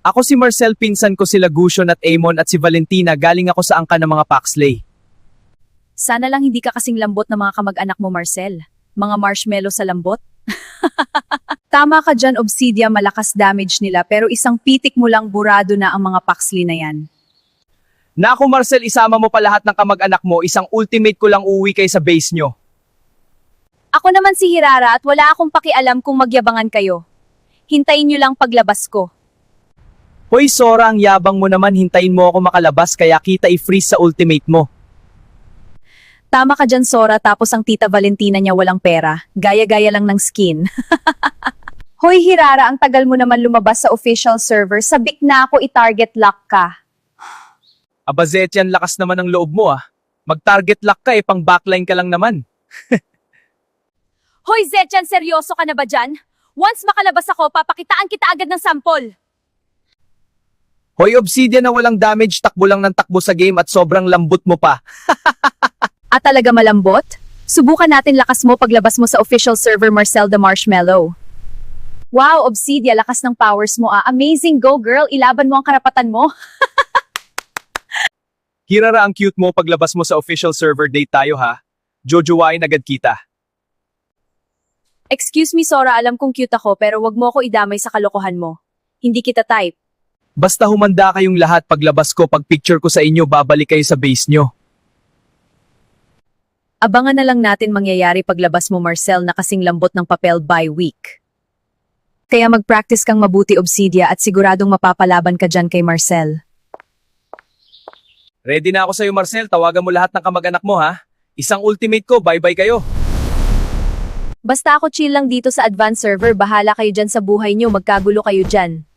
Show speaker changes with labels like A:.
A: Ako si Marcel, pinsan ko sila Gusion at Amon at si Valentina, galing ako sa angka ng mga Paxley.
B: Sana lang hindi ka kasing lambot ng mga kamag-anak mo, Marcel. Mga marshmallow sa lambot. Tama ka dyan, Obsidia, malakas damage nila pero isang pitik mo lang burado na ang mga Paxley na yan.
A: Naku Marcel, isama mo pa lahat ng kamag-anak mo, isang ultimate ko lang uuwi kayo sa base nyo.
B: Ako naman si Hirara at wala akong pakialam kung magyabangan kayo. Hintayin nyo lang paglabas ko.
A: Hoy Sora, ang yabang mo naman, hintayin mo ako makalabas kaya kita i-freeze sa ultimate mo.
B: Tama ka dyan, Sora, tapos ang tita Valentina niya walang pera. Gaya-gaya lang ng skin. Hoy Hirara, ang tagal mo naman lumabas sa official server. Sabik na ako i-target lock ka.
A: Aba Zetyan, lakas naman ng loob mo ah. Mag-target lock ka pang backline ka lang naman.
B: Hoy Zetyan, seryoso ka na ba dyan? Once makalabas ako, papakitaan kita agad ng sampol.
A: Hoy Obsidian, na walang damage, takbo lang ng takbo sa game at sobrang lambot mo pa.
B: At talaga malambot? Subukan natin lakas mo paglabas mo sa official server Marcel the Marshmallow. Wow, Obsidia, lakas ng powers mo ah. Amazing, go girl, ilaban mo ang karapatan mo.
A: Hirara, ang cute mo, paglabas mo sa official server, date tayo ha. Jojowain agad kita.
B: Excuse me Sora, alam kong cute ako pero wag mo ako idamay sa kalokohan mo. Hindi kita type.
A: Basta humanda kayong lahat, paglabas ko, pag picture ko sa inyo, babalik kayo sa base nyo.
B: Abangan na lang natin mangyayari paglabas mo Marcel na kasing lambot ng papel by week. Kaya mag-practice kang mabuti Obsidia at siguradong mapapalaban ka dyan kay Marcel.
A: Ready na ako sa'yo Marcel, tawagan mo lahat ng kamag-anak mo ha. Isang ultimate ko, bye-bye kayo.
B: Basta ako chill lang dito sa advanced server, bahala kayo dyan sa buhay nyo, magkagulo kayo dyan.